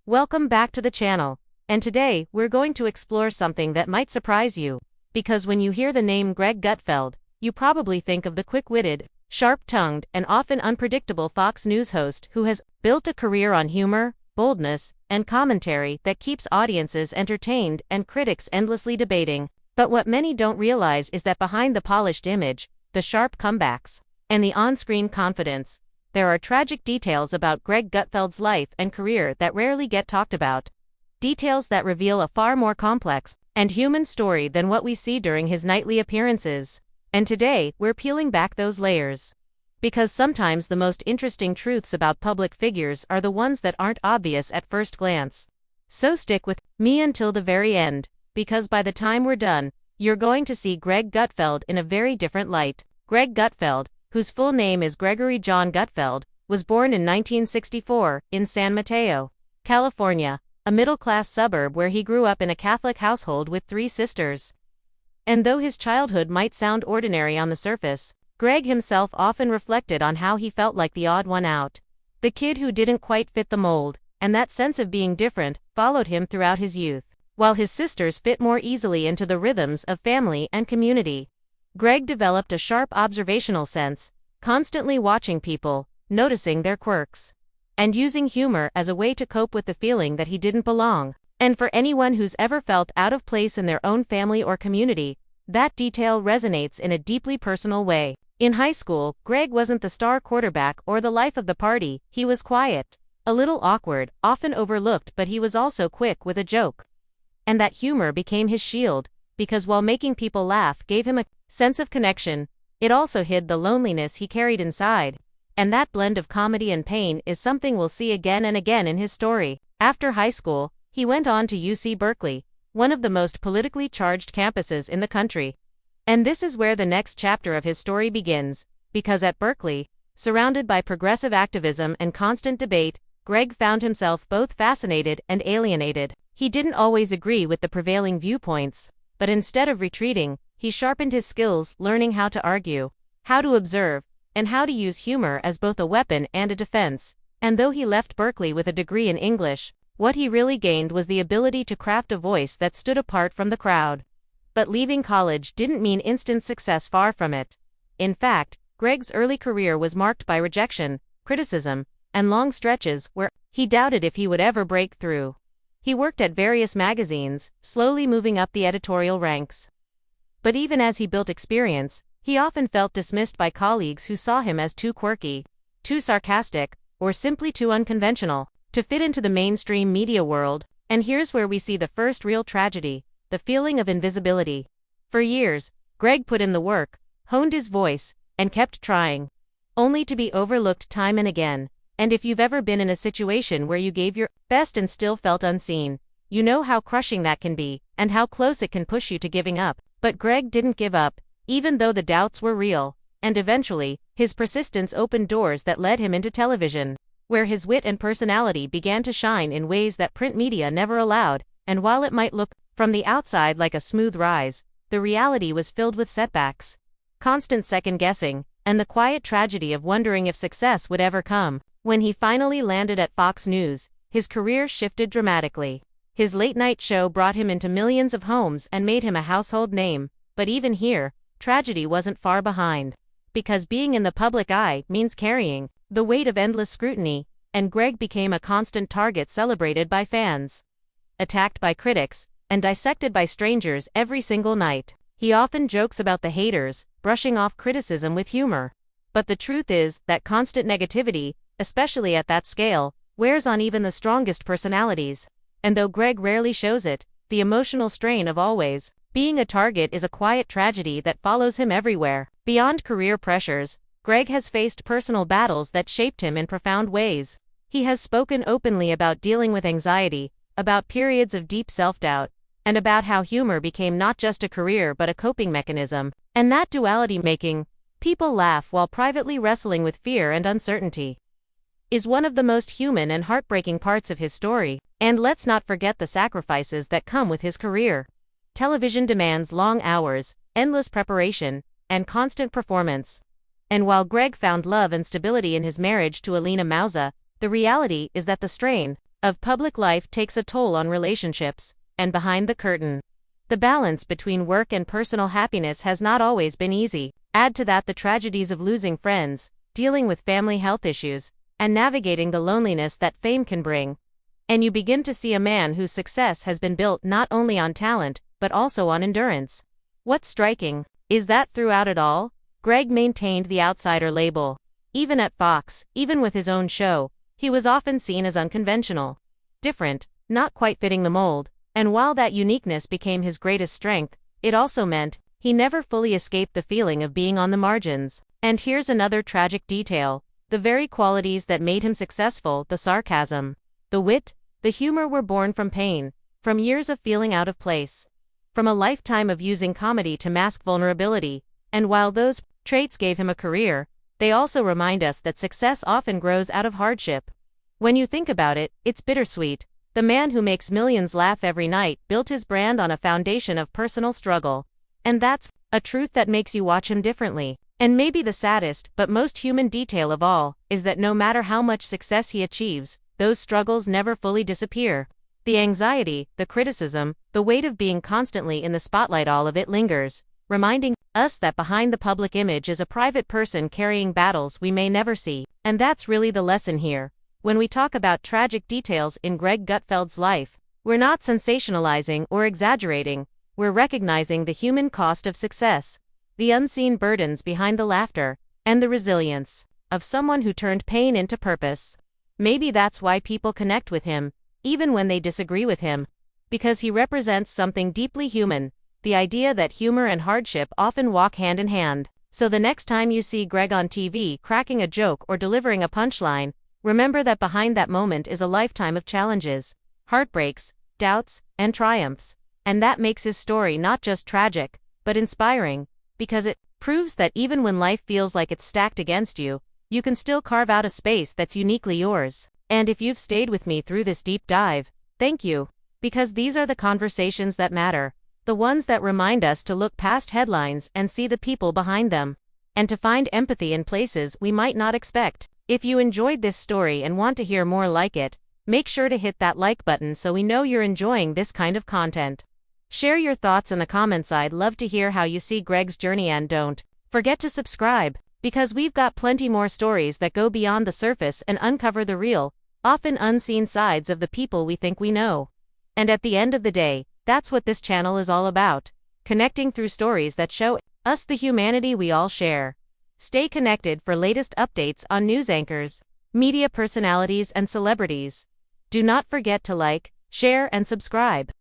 Welcome back to the channel. And today, we're going to explore something that might surprise you. Because when you hear the name Greg Gutfeld, you probably think of the quick-witted, sharp-tongued, and often unpredictable Fox News host who has built a career on humor, boldness, and commentary that keeps audiences entertained and critics endlessly debating. But what many don't realize is that behind the polished image, the sharp comebacks, and the on-screen confidence, there are tragic details about Greg Gutfeld's life and career that rarely get talked about. Details that reveal a far more complex and human story than what we see during his nightly appearances. And today, we're peeling back those layers. Because sometimes the most interesting truths about public figures are the ones that aren't obvious at first glance. So stick with me until the very end, because by the time we're done, you're going to see Greg Gutfeld in a very different light. Greg Gutfeld, whose full name is Gregory John Gutfeld, was born in 1964 in San Mateo, California, a middle-class suburb where he grew up in a Catholic household with 3 sisters. And though his childhood might sound ordinary on the surface, Greg himself often reflected on how he felt like the odd one out, the kid who didn't quite fit the mold, and that sense of being different followed him throughout his youth, while his sisters fit more easily into the rhythms of family and community. Greg developed a sharp observational sense, constantly watching people, noticing their quirks, and using humor as a way to cope with the feeling that he didn't belong. And for anyone who's ever felt out of place in their own family or community, that detail resonates in a deeply personal way. In high school, Greg wasn't the star quarterback or the life of the party. He was quiet, a little awkward, often overlooked, but he was also quick with a joke. And that humor became his shield, because while making people laugh gave him a sense of connection, it also hid the loneliness he carried inside. And that blend of comedy and pain is something we'll see again and again in his story. After high school, he went on to UC Berkeley, one of the most politically charged campuses in the country. And this is where the next chapter of his story begins, because at Berkeley, surrounded by progressive activism and constant debate, Greg found himself both fascinated and alienated. He didn't always agree with the prevailing viewpoints, but instead of retreating, he sharpened his skills learning how to argue, how to observe, and how to use humor as both a weapon and a defense. And though he left Berkeley with a degree in English, what he really gained was the ability to craft a voice that stood apart from the crowd. But leaving college didn't mean instant success, far from it. In fact, Greg's early career was marked by rejection, criticism, and long stretches where he doubted if he would ever break through. He worked at various magazines, slowly moving up the editorial ranks. But even as he built experience, he often felt dismissed by colleagues who saw him as too quirky, too sarcastic, or simply too unconventional to fit into the mainstream media world. And here's where we see the first real tragedy, the feeling of invisibility. For years, Greg put in the work, honed his voice, and kept trying, only to be overlooked time and again. And if you've ever been in a situation where you gave your best and still felt unseen, you know how crushing that can be, and how close it can push you to giving up. But Greg didn't give up, even though the doubts were real, and eventually, his persistence opened doors that led him into television, where his wit and personality began to shine in ways that print media never allowed. And while it might look, from the outside, like a smooth rise, the reality was filled with setbacks, constant second-guessing, and the quiet tragedy of wondering if success would ever come. When he finally landed at Fox News, his career shifted dramatically. His late-night show brought him into millions of homes and made him a household name. But even here, tragedy wasn't far behind. Because being in the public eye means carrying the weight of endless scrutiny, and Greg became a constant target, celebrated by fans, attacked by critics, and dissected by strangers every single night. He often jokes about the haters, brushing off criticism with humor. But the truth is that constant negativity, especially at that scale, wears on even the strongest personalities. And though Greg rarely shows it, the emotional strain of always being a target is a quiet tragedy that follows him everywhere. Beyond career pressures, Greg has faced personal battles that shaped him in profound ways. He has spoken openly about dealing with anxiety, about periods of deep self-doubt, and about how humor became not just a career but a coping mechanism. And that duality, making people laugh while privately wrestling with fear and uncertainty, is one of the most human and heartbreaking parts of his story. And let's not forget the sacrifices that come with his career. Television demands long hours, endless preparation, and constant performance. And while Greg found love and stability in his marriage to Alina Mauza, the reality is that the strain of public life takes a toll on relationships, and behind the curtain, the balance between work and personal happiness has not always been easy. Add to that the tragedies of losing friends, dealing with family health issues, and navigating the loneliness that fame can bring, and you begin to see a man whose success has been built not only on talent, but also on endurance. What's striking is that throughout it all, Greg maintained the outsider label. Even at Fox, even with his own show, he was often seen as unconventional, different, not quite fitting the mold, and while that uniqueness became his greatest strength, it also meant he never fully escaped the feeling of being on the margins. And here's another tragic detail: the very qualities that made him successful, the sarcasm, the wit, the humor, were born from pain, from years of feeling out of place, from a lifetime of using comedy to mask vulnerability. And while those traits gave him a career, they also remind us that success often grows out of hardship. When you think about it, it's bittersweet. The man who makes millions laugh every night built his brand on a foundation of personal struggle. And that's a truth that makes you watch him differently. And maybe the saddest, but most human detail of all, is that no matter how much success he achieves, those struggles never fully disappear. The anxiety, the criticism, the weight of being constantly in the spotlight, all of it lingers, reminding us that behind the public image is a private person carrying battles we may never see. And that's really the lesson here. When we talk about tragic details in Greg Gutfeld's life, we're not sensationalizing or exaggerating, we're recognizing the human cost of success, the unseen burdens behind the laughter, and the resilience of someone who turned pain into purpose. Maybe that's why people connect with him, even when they disagree with him, because he represents something deeply human, the idea that humor and hardship often walk hand in hand. So the next time you see Greg on TV cracking a joke or delivering a punchline, remember that behind that moment is a lifetime of challenges, heartbreaks, doubts, and triumphs. And that makes his story not just tragic, but inspiring, because it proves that even when life feels like it's stacked against you, you can still carve out a space that's uniquely yours. And if you've stayed with me through this deep dive, thank you, because these are the conversations that matter, the ones that remind us to look past headlines and see the people behind them, and to find empathy in places we might not expect. If you enjoyed this story and want to hear more like it, make sure to hit that like button so we know you're enjoying this kind of content. Share your thoughts in the comments. I'd love to hear how you see Greg's journey, and don't forget to subscribe, because we've got plenty more stories that go beyond the surface and uncover the real, often unseen sides of the people we think we know. And at the end of the day, that's what this channel is all about, connecting through stories that show us the humanity we all share. Stay connected for latest updates on news anchors, media personalities, and celebrities. Do not forget to like, share, and subscribe.